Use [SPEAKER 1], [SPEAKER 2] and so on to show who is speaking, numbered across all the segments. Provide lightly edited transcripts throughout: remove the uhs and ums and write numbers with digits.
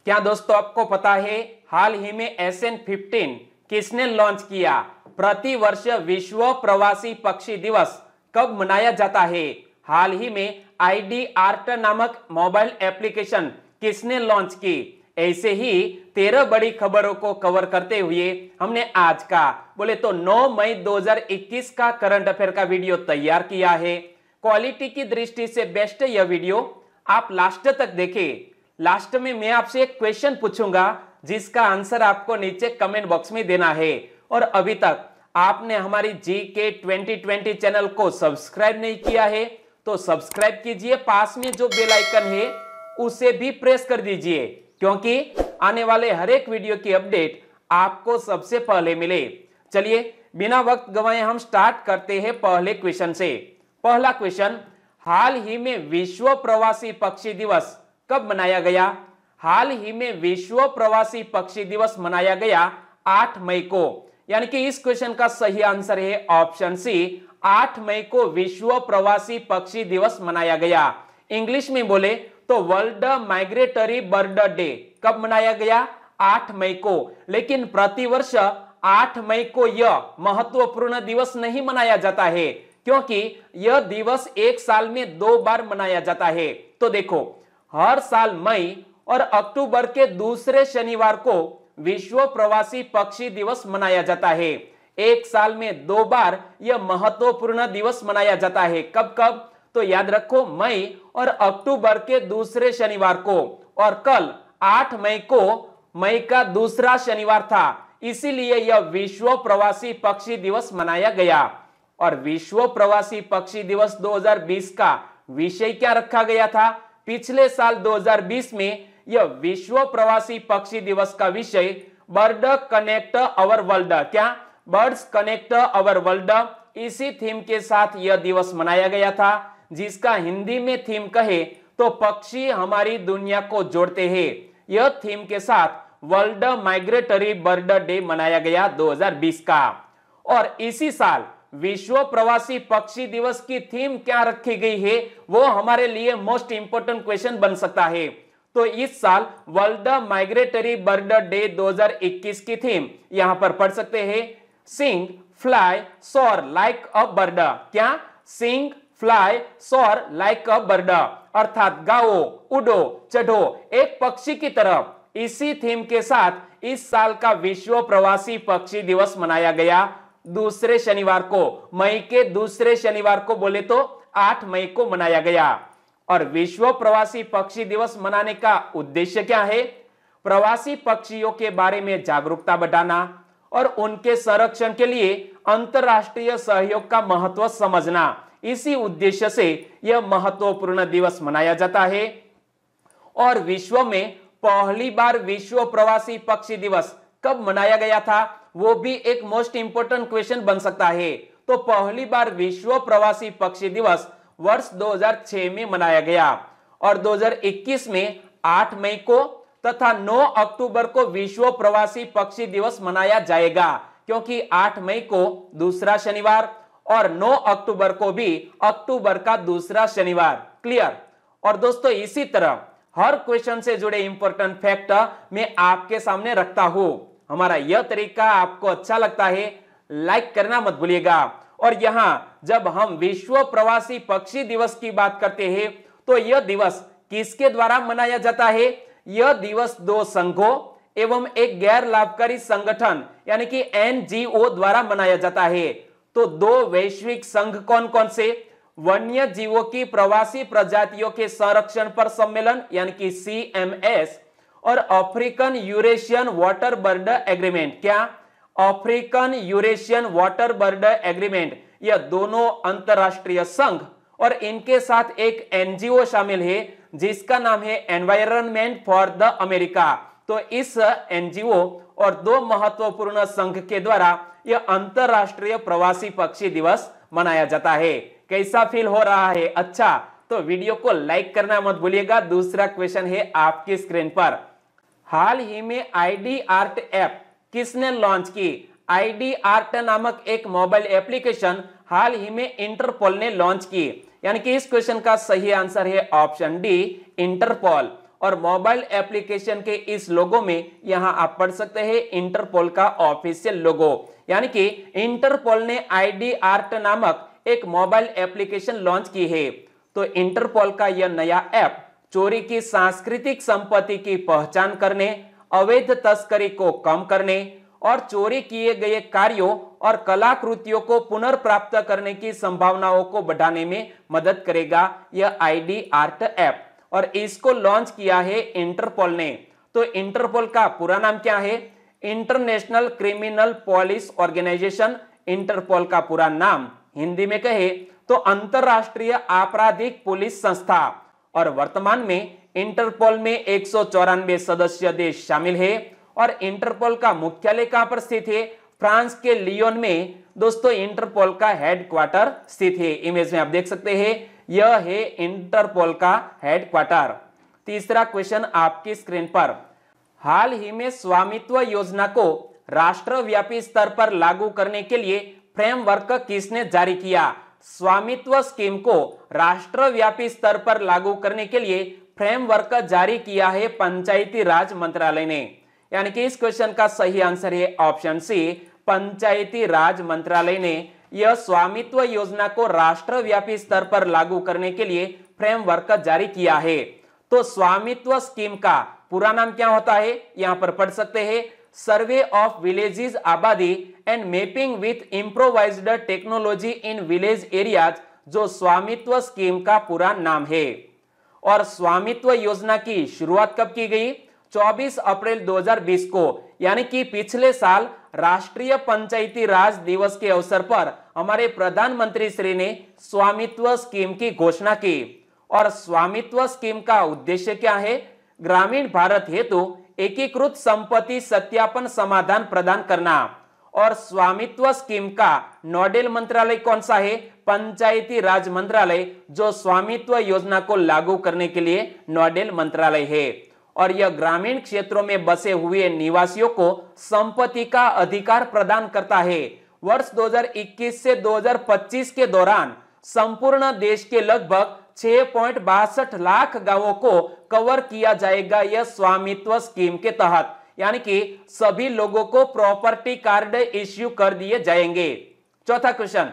[SPEAKER 1] क्या दोस्तों आपको पता है हाल ही में SN15 किसने लॉन्च किया? प्रतिवर्ष विश्व प्रवासी पक्षी दिवस कब मनाया जाता है? हाल ही में ID आर्ट नामक मोबाइल एप्लीकेशन किसने लॉन्च की? ऐसे ही 13 बड़ी खबरों को कवर करते हुए हमने आज का बोले तो 9 मई 2021 का करंट अफेयर का वीडियो तैयार किया है। क्वालिटी की दृष्टि से बेस्ट है यह वीडियो, आप लास्ट तक देखें। लास्ट में मैं आपसे एक क्वेश्चन पूछूंगा जिसका आंसर आपको नीचे कमेंट बॉक्स में देना है। और अभी तक आपने हमारी GK 2020 चैनल को सब्सक्राइब नहीं किया है तो सब्सक्राइब कीजिए, पास में जो बेल आइकन है उसे भी प्रेस कर दीजिए, क्योंकि आने वाले हर एक वीडियो की अपडेट आपको सबसे पहले मिले। चलिए बिना वक्त गवाए हम स्टार्ट करते हैं पहले क्वेश्चन से। पहला क्वेश्चन, हाल ही में विश्व प्रवासी पक्षी दिवस कब मनाया गया? हाल ही में विश्व प्रवासी पक्षी दिवस मनाया गया 8 मई को, यानी कि इस क्वेश्चन का सही आंसर है ऑप्शन सी, 8 मई को विश्व प्रवासी पक्षी दिवस मनाया गया। इंग्लिश में बोले तो वर्ल्ड माइग्रेटरी बर्ड डे कब मनाया गया? 8 मई को। लेकिन प्रतिवर्ष 8 मई को यह महत्वपूर्ण दिवस नहीं मनाया जाता है, क्योंकि यह दिवस एक साल में 2 बार मनाया जाता है। तो देखो, हर साल मई और अक्टूबर के दूसरे शनिवार को विश्व प्रवासी पक्षी दिवस मनाया जाता है। एक साल में 2 बार यह महत्वपूर्ण दिवस मनाया जाता है। कब कब? तो याद रखो, मई और अक्टूबर के दूसरे शनिवार को। और कल 8 मई को मई का दूसरा शनिवार था, इसीलिए यह विश्व प्रवासी पक्षी दिवस मनाया गया। और विश्व प्रवासी पक्षी दिवस 2020 का विषय क्या रखा गया था? पिछले साल 2020 में यह विश्व प्रवासी पक्षी दिवस का विषय बर्ड कनेक्ट अवर वर्ल्ड, क्या? बर्ड्स कनेक्ट अवर वर्ल्ड, इसी थीम के साथ यह दिवस मनाया गया था, जिसका हिंदी में थीम कहे तो पक्षी हमारी दुनिया को जोड़ते हैं। यह थीम के साथ वर्ल्ड माइग्रेटरी बर्ड डे मनाया गया 2020 का। और इसी साल विश्व प्रवासी पक्षी दिवस की थीम क्या रखी गई है, वो हमारे लिए मोस्ट इंपोर्टेंट क्वेश्चन बन सकता है। तो इस साल वर्ल्ड माइग्रेटरी बर्ड डे 2021 की थीम यहां पर पढ़ सकते हैं, सिंग फ्लाई सोर लाइक अ बर्ड, क्या? सिंग फ्लाई सोर लाइक अ बर्ड, अर्थात गाओ, उड़ो, चढ़ो एक पक्षी की तरह। इसी थीम के साथ इस साल का विश्व प्रवासी पक्षी दिवस मनाया गया दूसरे शनिवार को, मई के दूसरे शनिवार को बोले तो 8 मई को मनाया गया। और विश्व प्रवासी पक्षी दिवस मनाने का उद्देश्य क्या है? प्रवासी पक्षियों के बारे में जागरूकता बढ़ाना और उनके संरक्षण के लिए अंतरराष्ट्रीय सहयोग का महत्व समझना, इसी उद्देश्य से यह महत्वपूर्ण दिवस मनाया जाता है। और विश्व में पहली बार विश्व प्रवासी पक्षी दिवस कब मनाया गया था, वो भी एक मोस्ट इंपोर्टेंट क्वेश्चन बन सकता है। तो पहली बार विश्व प्रवासी पक्षी दिवस वर्ष 2006 में मनाया गया। और 2021 में 8 मई को तथा 9 अक्टूबर को विश्व प्रवासी पक्षी दिवस मनाया जाएगा, क्योंकि 8 मई को दूसरा शनिवार और 9 अक्टूबर को भी अक्टूबर का दूसरा शनिवार। क्लियर? और दोस्तों इसी तरह हर क्वेश्चन से जुड़े इंपॉर्टेंट फैक्ट मैं आपके सामने रखता हूं। हमारा यह तरीका आपको अच्छा लगता है, लाइक करना मत भूलिएगा। और यहां जब हम विश्व प्रवासी पक्षी दिवस की बात करते हैं तो यह दिवस किसके द्वारा मनाया जाता है? यह दिवस 2 संघों एवं एक गैर लाभकारी संगठन यानी कि NGO द्वारा मनाया जाता है। तो 2 वैश्विक संघ कौन कौन से? वन्य जीवों की प्रवासी प्रजातियों के संरक्षण पर सम्मेलन यानी कि CMS और African Eurasian water bird agreement, क्या? African Eurasian water bird agreement, यह दोनों अंतरराष्ट्रीय संघ और इनके साथ एक NGO शामिल है जिसका नाम है एनवायरनमेंट फॉर द अमेरिका। तो इस NGO और 2 महत्वपूर्ण संघ के द्वारा यह अंतरराष्ट्रीय प्रवासी पक्षी दिवस मनाया जाता है। कैसा फील हो रहा है? अच्छा, तो वीडियो को लाइक करना मत भूलिएगा। दूसरा क्वेश्चन है आपकी स्क्रीन पर, हाल ही में ID आर्ट ऐप किसने लॉन्च की? ID आर्ट नामक एक मोबाइल एप्लीकेशन हाल ही में इंटरपोल ने लॉन्च की, यानी कि इस क्वेश्चन का सही आंसर है ऑप्शन डी, इंटरपोल। और मोबाइल एप्लीकेशन के इस लोगो में यहां आप पढ़ सकते हैं इंटरपोल का ऑफिशियल लोगो, यानी कि इंटरपोल ने आईडी आर्ट नामक एक मोबाइल एप्लीकेशन लॉन्च की है। तो इंटरपोल का यह नया ऐप चोरी की सांस्कृतिक संपत्ति की पहचान करने, अवैध तस्करी को कम करने और चोरी किए गए कार्यों और कलाकृतियों को पुनर्प्राप्त करने की संभावनाओं को बढ़ाने में मदद करेगा यह आईडी आर्ट ऐप, और इसको लॉन्च किया है इंटरपोल ने। तो इंटरपोल का पूरा नाम क्या है? International criminal police organization. Interpol का पूरा नाम हिंदी में कहे तो अंतरराष्ट्रीय आपराधिक पुलिस संस्था। और वर्तमान में इंटरपोल में 194 सदस्य देश शामिल है और इंटरपोल का मुख्यालय कहां पर स्थित है? फ्रांस के लियोन में दोस्तों इंटरपोल का हेडक्वार्टर स्थित है। इमेज में आप देख सकते हैं यह है इंटरपोल का हेडक्वार्टर। तीसरा क्वेश्चन आपकी स्क्रीन पर, हाल ही में स्वामित्व योजना को राष्ट्रव्यापी स्तर पर लागू करने के लिए फ्रेमवर्क किसने जारी किया? स्वामित्व स्कीम को राष्ट्रव्यापी स्तर पर लागू करने के लिए फ्रेमवर्क जारी किया है पंचायती राज मंत्रालय ने, यानी कि इस क्वेश्चन का सही आंसर है ऑप्शन सी, पंचायती राज मंत्रालय ने यह स्वामित्व योजना को राष्ट्रव्यापी स्तर पर लागू करने के लिए फ्रेमवर्क जारी किया है। तो स्वामित्व स्कीम का पूरा नाम क्या होता है? यहां पर पढ़ सकते हैं सर्वे ऑफ विलेजेस आबादी and mapping with improvised technology in village areas, जो स्वामित्व स्कीम का पूरा नाम है। और स्वामित्व योजना की शुरुआत कब की गई? 24 अप्रैल 2020 को, यानी कि पिछले साल राष्ट्रीय पंचायती राज दिवस के अवसर पर हमारे प्रधानमंत्री श्री ने स्वामित्व स्कीम की घोषणा की। और स्वामित्व स्कीम का उद्देश्य क्या है? ग्रामीण भारत हेतु एकीकृत संपत्ति सत्यापन समाधान प्रदान करना। और स्वामित्व स्कीम का नोडल मंत्रालय कौन सा है? पंचायती राज मंत्रालय, जो स्वामित्व योजना को लागू करने के लिए नोडल मंत्रालय है। और यह ग्रामीण क्षेत्रों में बसे हुए निवासियों को संपत्ति का अधिकार प्रदान करता है। वर्ष 2021 से 2025 के दौरान संपूर्ण देश के लगभग 6.62 लाख गांवों को कवर किया जाएगा यह स्वामित्व स्कीम के तहत, यानी कि सभी लोगों को प्रॉपर्टी कार्ड इश्यू कर दिए जाएंगे। चौथा क्वेश्चन,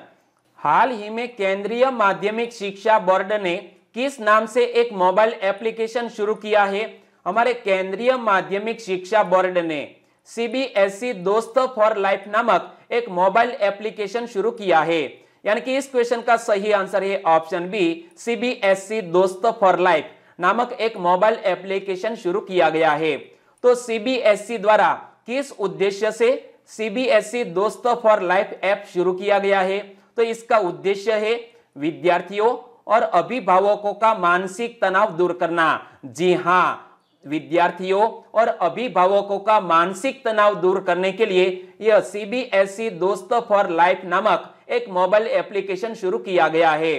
[SPEAKER 1] हाल ही में केंद्रीय माध्यमिक शिक्षा बोर्ड ने किस नाम से एक मोबाइल एप्लीकेशन शुरू किया है? हमारे केंद्रीय माध्यमिक शिक्षा बोर्ड ने सीबीएसई दोस्त फॉर लाइफ नामक एक मोबाइल एप्लीकेशन शुरू किया है, यानी कि इस क्वेश्चन का सही आंसर है ऑप्शन बी, सीबीएसई दोस्त फॉर लाइफ नामक एक मोबाइल एप्लीकेशन शुरू किया गया है। तो सीबीएसई द्वारा किस उद्देश्य से सीबीएसई दोस्त फॉर लाइफ ऐप शुरू किया गया है? तो इसका उद्देश्य है विद्यार्थियों और अभिभावकों का मानसिक तनाव दूर करना। जी हाँ, विद्यार्थियों और अभिभावकों का मानसिक तनाव दूर करने के लिए यह सीबीएसई दोस्त फॉर लाइफ नामक एक मोबाइल एप्लीकेशन शुरू किया गया है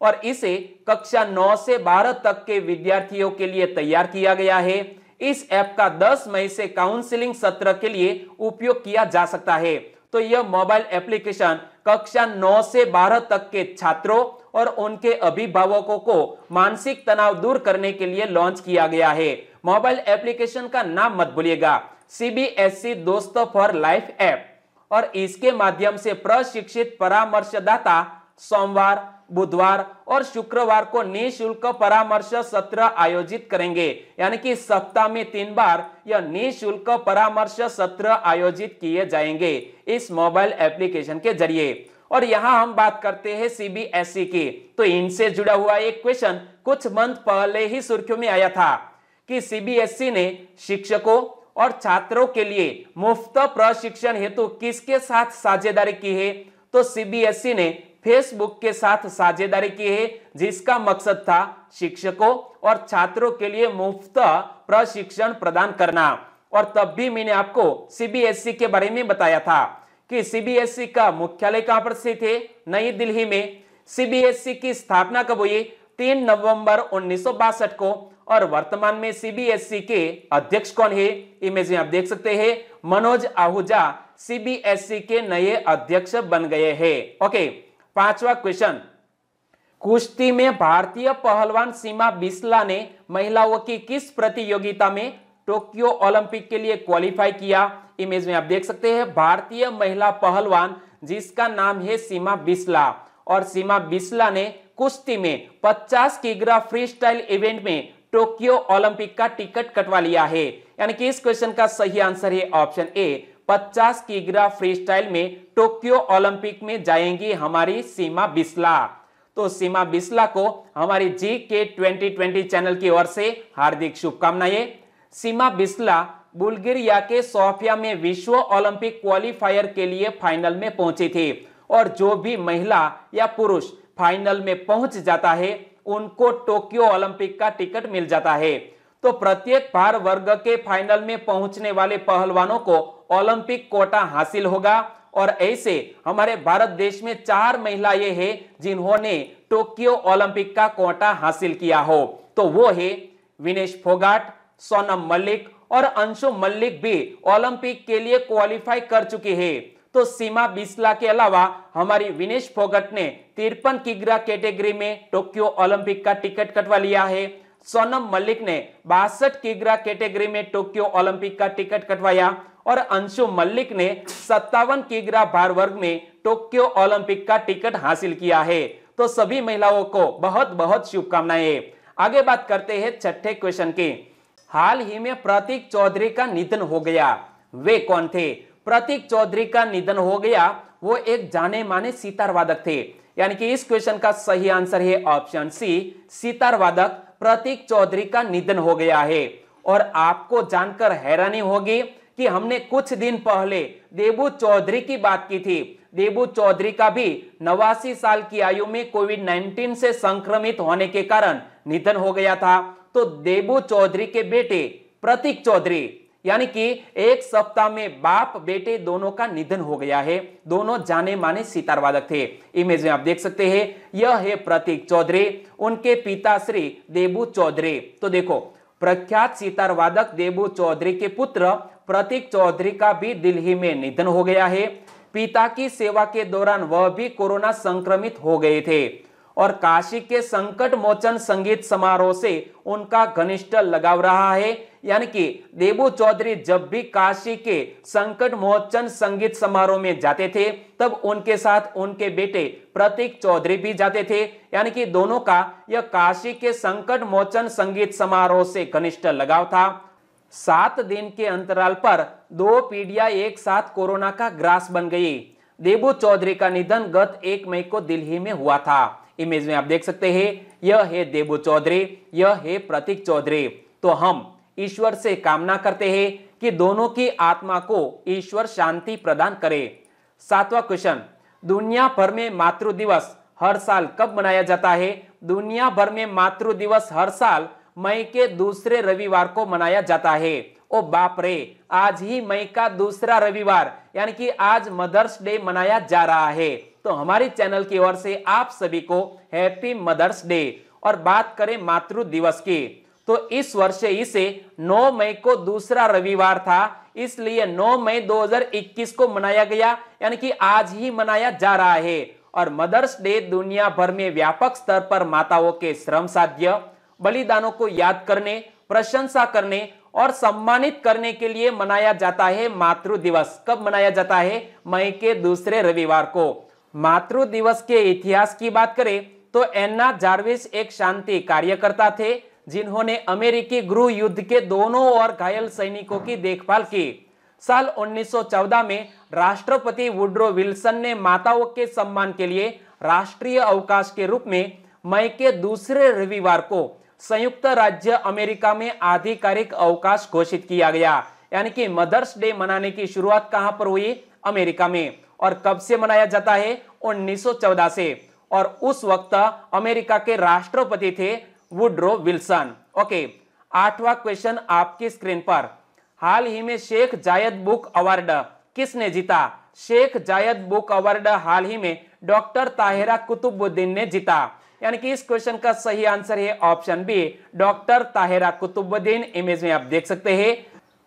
[SPEAKER 1] और इसे कक्षा 9 से 12 तक के विद्यार्थियों के लिए तैयार किया गया है। इस ऐप का 10 मई से काउंसलिंग सत्र के लिए उपयोग किया जा सकता है। तो यह मोबाइल एप्लीकेशन कक्षा 9 से 12 तक के छात्रों और उनके अभिभावकों को मानसिक तनाव दूर करने के लिए लॉन्च किया गया है। मोबाइल एप्लीकेशन का नाम मत भूलिएगा, सीबीएसई दोस्त फॉर लाइफ ऐप। और इसके माध्यम से प्रशिक्षित परामर्शदाता सोमवार, बुधवार और शुक्रवार को निःशुल्क परामर्श सत्र आयोजित करेंगे, यानी कि सप्ताह में 3 बार यह निःशुल्क परामर्श सत्र आयोजित किए जाएंगे इस मोबाइल एप्लीकेशन के जरिए। और यहां हम बात करते हैं सीबीएसई की, तो इनसे जुड़ा हुआ एक क्वेश्चन कुछ मंथ पहले ही सुर्खियों में आया था कि सीबीएसई ने शिक्षकों और छात्रों के लिए मुफ्त प्रशिक्षण हेतु किसके साथ साझेदारी की है? तो सीबीएसई ने फेसबुक के साथ साझेदारी की है, जिसका मकसद था शिक्षकों और छात्रों के लिए मुफ्त प्रशिक्षण प्रदान करना। और तब भी मैंने आपको सीबीएसई के बारे में बताया था कि सीबीएसई का मुख्यालय कहां पर स्थित है? नई दिल्ली में। सीबीएसई की स्थापना कब हुई? 3 नवंबर 1962 को। और वर्तमान में सीबीएसई के अध्यक्ष कौन है? इमेज में आप देख सकते हैं मनोज आहूजा सीबीएसई के नए अध्यक्ष बन गए हैं। ओके, 5वां क्वेश्चन, कुश्ती में भारतीय पहलवान सीमा बिस्ला ने महिलाओं की किस प्रतियोगिता में टोक्यो ओलंपिक के लिए क्वालिफाई किया? इमेज में आप देख सकते हैं भारतीय महिला पहलवान जिसका नाम है सीमा बिस्ला, और सीमा बिस्ला ने कुश्ती में 50 किग्रा फ्री स्टाइल इवेंट में टोक्यो ओलंपिक का टिकट कटवा लिया है। यानी कि इस क्वेश्चन का सही आंसर है ऑप्शन ए, 50 किग्रा फ्री स्टाइल में टोक्यो ओलंपिक में जाएंगी हमारी सीमा बिस्ला। तो सीमा बिस्ला को हमारी GK 2020 चैनल की ओर से हार्दिक शुभकामनाएं। सीमा बिस्ला बुल्गारिया के सोफिया में विश्व ओलंपिक क्वालिफायर के लिए फाइनल में पहुंची थी, और जो भी महिला या पुरुष फाइनल में पहुंच जाता है उनको टोक्यो ओलंपिक का टिकट मिल जाता है। तो प्रत्येक भार वर्ग के फाइनल में पहुंचने वाले पहलवानों को ओलंपिक कोटा हासिल होगा, और ऐसे हमारे भारत देश में 4 महिलाएं हैं जिन्होंने टोक्यो ओलंपिक का कोटा हासिल किया हो। तो वो है विनेश फोगाट, सोनम मलिक और अंशु मलिक भी ओलंपिक के लिए क्वालिफाई कर चुके हैं। तो सीमा बिस्ला के अलावा हमारी विनेश फोगाट ने 53 किग्रा कैटेगरी में टोक्यो ओलंपिक का टिकट कटवा लिया है। सोनम मलिक ने 62 किग्रा कैटेगरी में टोक्यो ओलंपिक का टिकट कटवाया, और अंशु मलिक ने 57 किग्रा भार वर्ग में टोक्यो ओलंपिक का टिकट हासिल किया है। तो सभी महिलाओं को बहुत बहुत शुभकामनाएं। आगे बात करते हैं छठे क्वेश्चन की। हाल ही में प्रतीक चौधरी का निधन हो गया, वे कौन थे? प्रतीक चौधरी का निधन हो गया, वो एक जाने माने सितार वादक थे। यानी कि इस क्वेश्चन का सही आंसर है ऑप्शन सी, सितार वादक प्रतीक चौधरी का निधन हो गया है। और आपको जानकर हैरानी होगी कि हमने कुछ दिन पहले देबू चौधरी की बात की थी। देबू चौधरी का भी 89 साल की आयु में कोविड-19 से संक्रमित होने के कारण निधन हो गया था। तो देबू चौधरी के बेटे प्रतीक चौधरी, यानी कि एक सप्ताह में बाप बेटे दोनों का निधन हो गया है। दोनों जाने माने सितार वादक थे। इमेज में आप देख सकते हैं, यह है प्रतीक चौधरी, उनके पिता श्री देबू चौधरी। तो देखो, प्रख्यात सितार वादक देबू चौधरी के पुत्र प्रतीक चौधरी का भी दिल्ली में निधन हो गया है। पिता की सेवा के दौरान वह भी कोरोना संक्रमित हो गए थे, और काशी के संकट मोचन संगीत समारोह से उनका घनिष्ठ लगाव रहा है। यानी कि देबू चौधरी जब भी काशी के संकट मोचन संगीत समारोह में जाते थे तब उनके साथ उनके बेटे प्रतीक चौधरी भी जाते थे। यानी कि दोनों का यह काशी के संकट मोचन संगीत समारोह से घनिष्ठ लगाव था। 7 दिन के अंतराल पर 2 पीढ़ियां एक साथ कोरोना का ग्रास बन गई। देबू चौधरी का निधन गत 1 मई को दिल्ली में हुआ था। इमेज में आप देख सकते हैं, यह है देबू चौधरी, यह है प्रतीक चौधरी। तो हम ईश्वर से कामना करते हैं कि दोनों की आत्मा को ईश्वर शांति प्रदान करे। 7वां क्वेश्चन, दुनिया भर में मातृ दिवस हर साल कब मनाया जाता है? दुनिया भर में मातृ दिवस हर साल मई के दूसरे रविवार को मनाया जाता है। ओ बाप रे, आज ही मई का दूसरा रविवार, यानी कि आज मदर्स डे मनाया जा रहा है। तो हमारी चैनल की ओर से आप सभी को हैप्पी मदर्स डे। और बात करें मातृ दिवस की, तो इस वर्ष इसे 9 मई को दूसरा रविवार था, इसलिए 9 मई 2021 को मनाया गया, यानी कि आज ही मनाया जा रहा है। और मदर्स डे दुनिया भर में व्यापक स्तर पर माताओं के श्रम साध्य बलिदानों को याद करने, प्रशंसा करने और सम्मानित करने के लिए मनाया जाता है मातृ दिवस। कब मनाया जाता है? मई के दूसरे रविवार को। मातृ दिवस के इतिहास की बात करें तो एन्ना जार्विस एक शांति कार्यकर्ता थे जिन्होंने अमेरिकी गृह युद्ध के दोनों ओर घायल सैनिकों की देखभाल की। साल 1914 में राष्ट्रपति वुड्रो विल्सन ने माताओं के सम्मान के लिए राष्ट्रीय अवकाश के रूप में मई के दूसरे रविवार को संयुक्त राज्य अमेरिका में आधिकारिक अवकाश घोषित किया गया। यानी कि मदर्स डे मनाने की शुरुआत कहां पर हुई? अमेरिका में। और कब से मनाया जाता है? 1914 से। और उस वक्त अमेरिका के राष्ट्रपति थे वुड्रो विल्सन। ओके, 8वां क्वेश्चन आपकी स्क्रीन पर। हाल ही में शेख जायद बुक अवार्ड किसने जीता? शेख जायद बुक अवार्ड हाल ही में डॉक्टर ताहिरा कुतुबुद्दीन ने जीता। यानी कि इस क्वेश्चन का सही आंसर है option B, doctor Tahira Qutbuddin. Image में आप देख सकते हैं,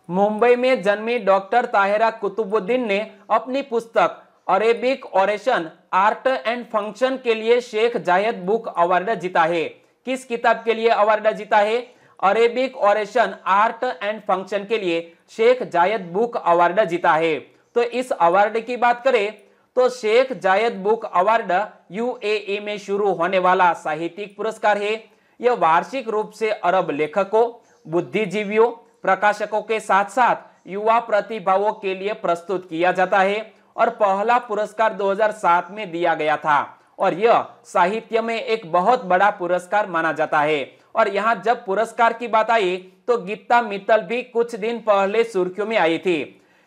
[SPEAKER 1] मुंबई में जन्मी डॉक्टर ताहिरा कुतुबुद्दीन ने अपनी पुस्तक Arabic oration art and function के लिए शेख जायद बुक अवार्ड जीता है। किस किताब के लिए अवार्ड जीता है? Arabic oration art and function के लिए शेख जायद बुक अवार्ड जीता है। तो इस अवार्ड की बात करें तो शेख जायद बुक अवार्ड यूएई में शुरू होने वाला साहित्यिक पुरस्कार है। यह वार्षिक रूप से अरब लेखकों, बुद्धिजीवियों, प्रकाशकों के साथ साथ युवा प्रतिभाओं के लिए प्रस्तुत किया जाता है और पहला पुरस्कार 2007 में दिया गया था और यह साहित्य में एक बहुत बड़ा पुरस्कार माना जाता है। और यहाँ जब पुरस्कार की बात आई तो गीता मित्तल भी कुछ दिन पहले सुर्खियों में आई थी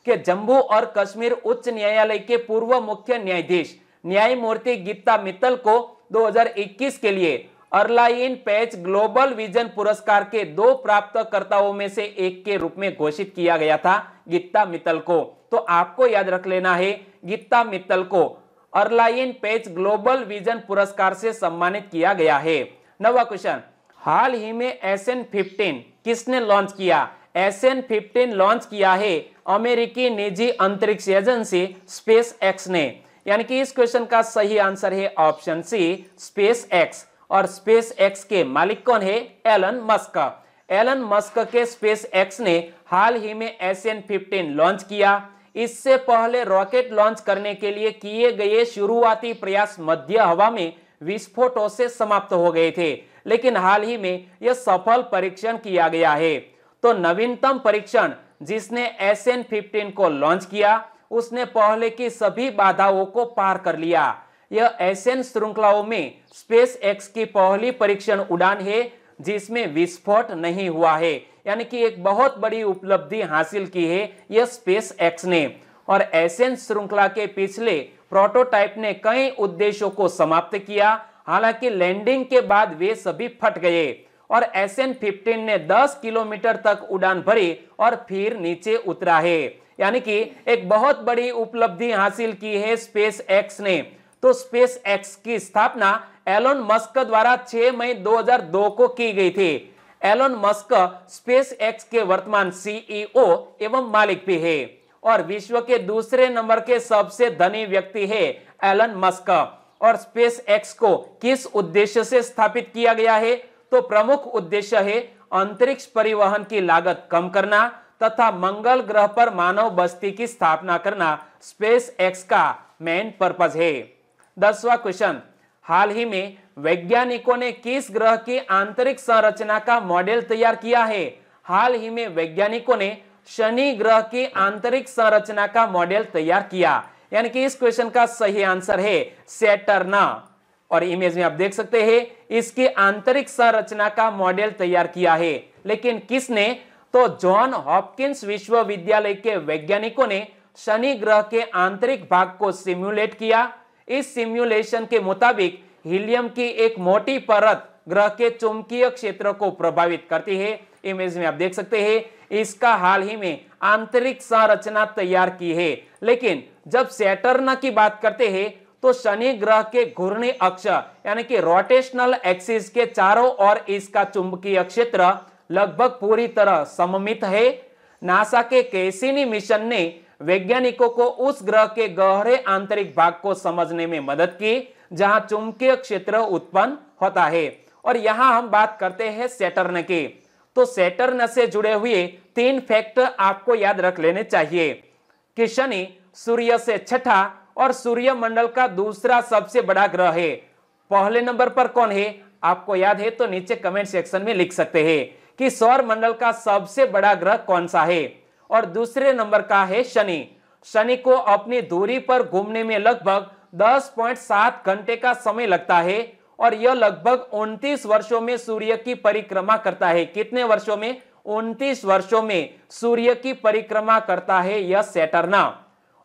[SPEAKER 1] कि जम्मू और कश्मीर उच्च न्यायालय के पूर्व मुख्य न्यायाधीश न्यायमूर्ति गीता मित्तल को 2021 के लिए अर्लाइन पेज ग्लोबल विजन पुरस्कार के 2 प्राप्तकर्ताओं में से एक के रूप में घोषित किया गया था गीता मित्तल को। तो आपको याद रख लेना है, गीता मित्तल को अर्लाइन पेज ग्लोबल विजन पुरस्कार से सम्मानित किया गया है। 9वां क्वेश्चन, हाल ही में SN15 किसने लॉन्च किया? SN15 लॉन्च किया है अमेरिकी निजी अंतरिक्ष एजेंसी स्पेस एक्स ने। यानी कि इस क्वेश्चन का सही आंसर है ऑप्शन सी, स्पेस एक्स। और स्पेस एक्स के मालिक कौन है? Elon Musk. एलन मस्क के स्पेस एक्स ने हाल ही में SN15 लॉन्च किया। इससे पहले रॉकेट लॉन्च करने के लिए किए गए शुरुआती प्रयास मध्य हवा में विस्फोटों से समाप्त हो गए थे, लेकिन हाल ही में यह सफल परीक्षण किया गया है। तो नवीनतम परीक्षण जिसने SN15 को लॉन्च किया उसने पहले की सभी बाधाओं को पार कर लिया। यह SN श्रृंखलाओं में स्पेस एक्स की पहली परीक्षण उड़ान है जिसमें विस्फोट नहीं हुआ है। यानी कि एक बहुत बड़ी उपलब्धि हासिल की है यह स्पेस एक्स ने। और SN श्रृंखला के पिछले प्रोटोटाइप ने कई उद्देश्यों को समाप्त किया, हालांकि लैंडिंग के बाद वे सभी फट गए और SN15 ने 10 किलोमीटर तक उड़ान भरी और फिर नीचे उतरा है। यानी कि एक बहुत बड़ी उपलब्धि हासिल की है स्पेस एक्स ने। तो स्पेस एक्स की स्थापना एलन मस्क द्वारा 6 मई 2002 को की गई थी। एलन मस्क स्पेस एक्स के वर्तमान सीईओ एवं मालिक भी है और विश्व के दूसरे नंबर के सबसे धनी व्यक्ति है एलन मस्क। और स्पेस एक्स को किस उद्देश्य से स्थापित किया गया है? तो प्रमुख उद्देश्य है अंतरिक्ष परिवहन की लागत कम करना तथा मंगल ग्रह पर मानव बस्ती की स्थापना करना स्पेस एक्स का मेन पर्पस है। 10वां क्वेश्चन, हाल ही में वैज्ञानिकों ने किस ग्रह की आंतरिक संरचना का मॉडल तैयार किया है? हाल ही में वैज्ञानिकों ने शनि ग्रह की आंतरिक संरचना का मॉडल तैयार किया। यानी कि इस क्वेश्चन का सही आंसर है सैटर्न। और इमेज में आप देख सकते हैं इसकी आंतरिक संरचना का मॉडल तैयार किया है, लेकिन किसने? तो जॉन हॉपकिंस विश्वविद्यालय के वैज्ञानिकों ने शनि ग्रह के आंतरिक भाग को सिम्युलेट किया। इस सिम्युलेशन के मुताबिक हीलियम की एक मोटी परत ग्रह के चुंबकीय क्षेत्र को प्रभावित करती है। इमेज में आप देख सकते हैं इसका हाल ही में आंतरिक संरचना तैयार की है। लेकिन जब सैटर्न की बात करते हैं तो शनि ग्रह के घूर्णी अक्ष यानी कि रोटेशनल एक्सिस के चारों ओर इसका चुंबकीय क्षेत्र लगभग पूरी तरह सममित है। नासा के कैसिनी मिशन ने वैज्ञानिकों को उस ग्रह के गहरे आंतरिक भाग को समझने में मदद की जहां चुंबकीय क्षेत्र उत्पन्न होता है। और यहां हम बात करते हैं सैटर्न की। तो सैटर्न से जुड़े हुए 3 फैक्ट आपको याद रख लेने चाहिए कि शनि सूर्य से छठा और सूर्य मंडल का दूसरा सबसे बड़ा ग्रह है। पहले नंबर पर कौन है? आपको याद है तो नीचे कमेंट सेक्शन में लिख सकते हैं कि सौर मंडल का सबसे बड़ा ग्रह कौन सा है। और दूसरे नंबर का है शनि। शनि को अपनी दूरी पर घूमने में लगभग 10.7 घंटे का समय लगता है और यह लगभग 29 वर्षों में सूर्य की परिक्रमा करता है। कितने वर्षों में? 29 वर्षों में सूर्य की परिक्रमा करता है यह सैटर्न।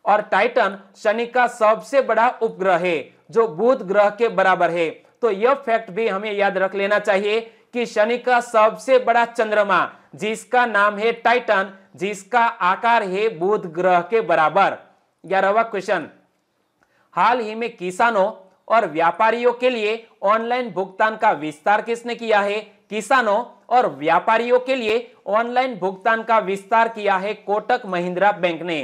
[SPEAKER 1] और टाइटन शनि का सबसे बड़ा उपग्रह है जो बुध ग्रह के बराबर है। तो यह फैक्ट भी हमें याद रख लेना चाहिए कि शनि का सबसे बड़ा चंद्रमा जिसका नाम है टाइटन, जिसका आकार है बुध ग्रह के बराबर। 11वां क्वेश्चन, हाल ही में किसानों और व्यापारियों के लिए ऑनलाइन भुगतान का विस्तार किसने किया है? किसानों और व्यापारियों के लिए ऑनलाइन भुगतान का विस्तार किया है कोटक महिंद्रा बैंक ने।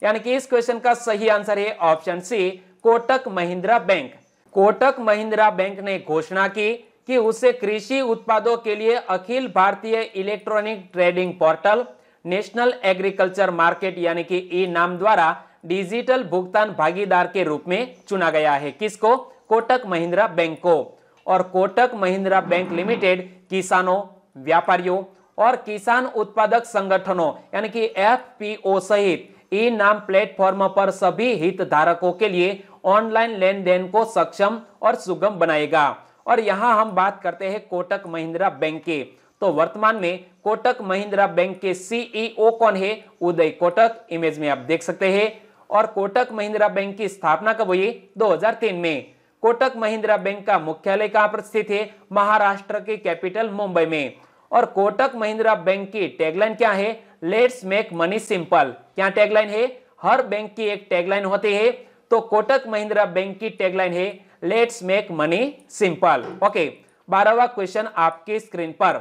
[SPEAKER 1] यानी कि इस क्वेश्चन का सही आंसर है option C, Kotak Mahindra bank. Kotak Mahindra bank ने घोषणा की कि उसे कृषि उत्पादों के लिए Akhil Bharatiya electronic trading portal national agriculture market यानी कि ई नाम द्वारा डिजिटल भुगतान भागीदार के रूप में चुना गया है। किसको? कोटक महिंद्रा बैंक को। और कोटक महिंद्रा बैंक लिमिटेड किसानों, व्यापारियों और किसान उत्पादक संगठनों यानी कि एफपीओ सहित ई नाम प्लेटफॉर्म पर सभी हितधारकों के लिए ऑनलाइन लेन देन को सक्षम और सुगम बनाएगा। और यहां हम बात करते हैं कोटक महिंद्रा बैंक की, तो वर्तमान में कोटक महिंद्रा बैंक के सीईओ कौन है? उदय कोटक, इमेज में आप देख सकते हैं। और कोटक महिंद्रा बैंक की स्थापना कब हुई? 2003 में। कोटक महिंद्रा बैंक का मुख्यालय कहां पर स्थित है? महाराष्ट्र की कैपिटल मुंबई में। और कोटक महिंद्रा बैंक की टैगलाइन क्या है? Let's make money simple. क्या टैगलाइन है? हर बैंक की एक टैगलाइन होती है, तो कोटक महिंद्रा बैंक की टैगलाइन है let's make money simple. Okay, 12वां क्वेश्चन आपकी स्क्रीन पर।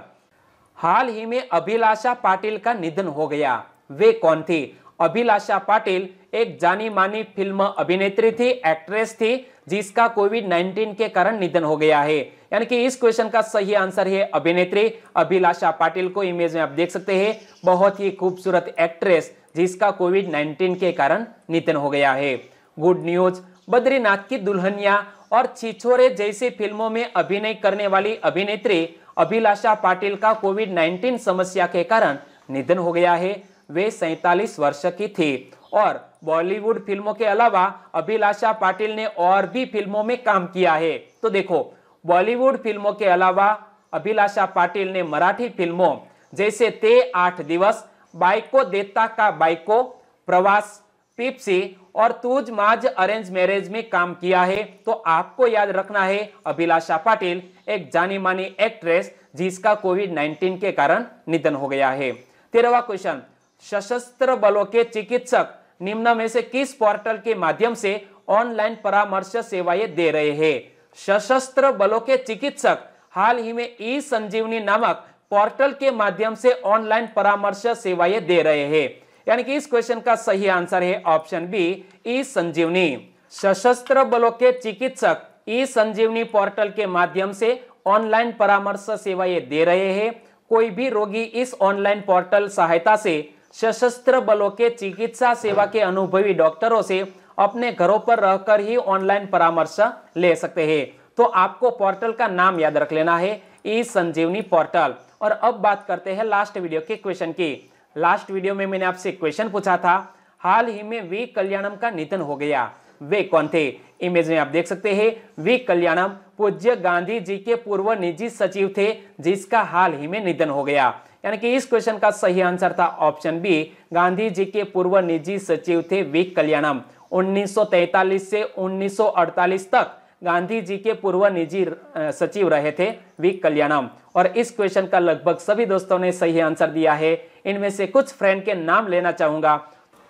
[SPEAKER 1] हाल ही में अभिलाषा पाटिल का निधन हो गया, वे कौन थी? अभिलाषा पाटिल एक जानी मानी फिल्म अभिनेत्री थी, एक्ट्रेस थी, जिसका कोविड-19 के कारण निधन हो गया है। यानी कि इस क्वेश्चन का सही आंसर है अभिनेत्री अभिलाषा पाटिल को। इमेज में आप देख सकते हैं, बहुत ही खूबसूरत एक्ट्रेस जिसका कोविड-19 के कारण निधन हो गया है। गुड न्यूज, बद्रीनाथ की दुल्हनिया और छिछोरे जैसी फिल्मों में अभिनय करने वाली अभिनेत्री अभिलाषा पाटिल का कोविड-19 समस्या के कारण निधन हो गया है। वे 47 वर्ष की थी। और बॉलीवुड फिल्मों के अलावा अभिलाषा पाटिल ने और भी फिल्मों में काम किया है। तो देखो, बॉलीवुड फिल्मों के अलावा अभिलाषा पाटिल ने मराठी फिल्मों जैसे ते 8 दिवस, बायको देता का बायको, प्रवास, पिप्सी और तुझ माज अरेंज मैरिज में काम किया है। तो आपको याद रखना है अभिलाषा पाटिल एक जानी मानी एक्ट्रेस जिसका कोविड-19 के कारण निधन हो गया है। 13वां क्वेश्चन, सशस्त्र बलों के चिकित्सक निम्न में से किस पोर्टल के माध्यम से ऑनलाइन परामर्श सेवाएं दे रहे हैं? सशस्त्र बलों के चिकित्सक हाल ही में ई संजीवनी नामक पोर्टल के माध्यम से ऑनलाइन परामर्श सेवाएं दे रहे हैं। यानी कि इस क्वेश्चन का सही आंसर है ऑप्शन बी, ई संजीवनी। सशस्त्र बलों के चिकित्सक ई संजीवनी पोर्टल के माध्यम से ऑनलाइन परामर्श सेवाएं दे रहे हैं। कोई भी रोगी इस ऑनलाइन पोर्टल सहायता से सशस्त्र बलों के चिकित्सा सेवा के अनुभवी डॉक्टरों से अपने घरों पर रहकर ही ऑनलाइन परामर्श ले सकते हैं। तो आपको पोर्टल का नाम याद रख लेना है, ई संजीवनी पोर्टल। और अब बात करते हैं लास्ट वीडियो के क्वेश्चन की। लास्ट वीडियो में मैंने आपसे क्वेश्चन पूछा था, हाल ही में वी कल्याणम का निधन हो गया, वे कौन थे? इमेज में आप देख सकते हैं, वी कल्याणम पूज्य गांधी जी के पूर्व निजी सचिव थे जिसका हाल ही में निधन हो गया। यानी कि इस क्वेश्चन का सही आंसर था ऑप्शन बी, गांधी जी के पूर्व निजी सचिव थे वी कल्याणम। 1943 से 1948 तक गांधी जी के पूर्व निजी सचिव रहे थे वी कल्याणम। और इस क्वेश्चन का लगभग सभी दोस्तों ने सही आंसर दिया है। इनमें से कुछ फ्रेंड के नाम लेना चाहूंगा।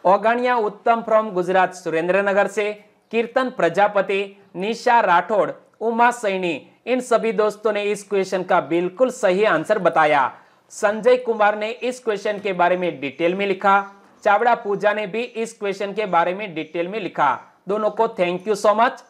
[SPEAKER 1] ओगानिया उत्तम फ्रॉम गुजरात सुरेंद्रनगर से, कीर्तन प्रजापति, निशा राठौड़, उमा सैनी, इन सभी दोस्तों ने इस क्वेश्चन का बिल्कुल सही आंसर बताया। संजय कुमार ने इस क्वेश्चन के बारे में डिटेल में लिखा। चावड़ा पूजा ने भी इस क्वेश्चन के बारे में डिटेल में लिखा। दोनों को thank you so much.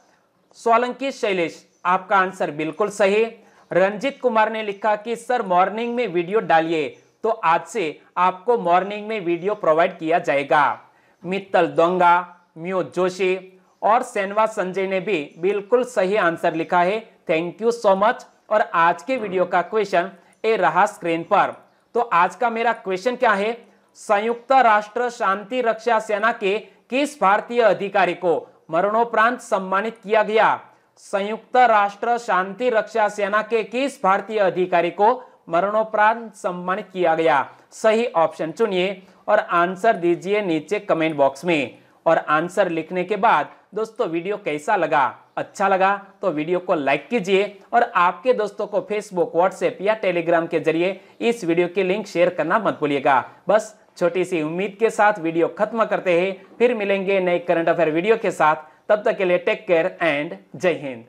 [SPEAKER 1] Solanki Shailesh, आपका आंसर बिल्कुल सही। रंजित कुमार ने लिखा कि सर मॉर्निंग में वीडियो डालिए, तो आज से आपको मॉर्निंग में वीडियो प्रोवाइड किया जाएगा। मित्तल दोंगा, म्यू जोशी और सेनवा संजय ने भी बिल्कुल सही आंसर लिखा है, थैंक यू सो मच। और आज के वीडियो का क्वेश्चन ए रहा स्क्रीन पर। तो आज का मेरा क्वेश्चन क्या है? संयुक्त राष्ट्र शांति रक्षा सेना के किस भारतीय अधिकारी को मरणोपरांत सम्मानित किया गया? संयुक्त राष्ट्र शांति रक्षा सेना के किस भारतीय अधिकारी को मरणोपरांत सम्मानित किया गया? सही ऑप्शन चुनिए और आंसर दीजिए नीचे कमेंट बॉक्स में। और आंसर लिखने के बाद दोस्तों वीडियो कैसा लगा? अच्छा लगा तो वीडियो को लाइक कीजिए और आपके दोस्तों को फेसबुक, व्हाट्सएप या टेलीग्राम के जरिए इस वीडियो की लिंक शेयर करना मत भूलिएगा। बस छोटी सी उम्मीद के साथ वीडियो खत्म करते हैं, फिर मिलेंगे नए करंट अफेयर वीडियो के साथ। तब तक के लिए टेक केयर एंड जय हिंद।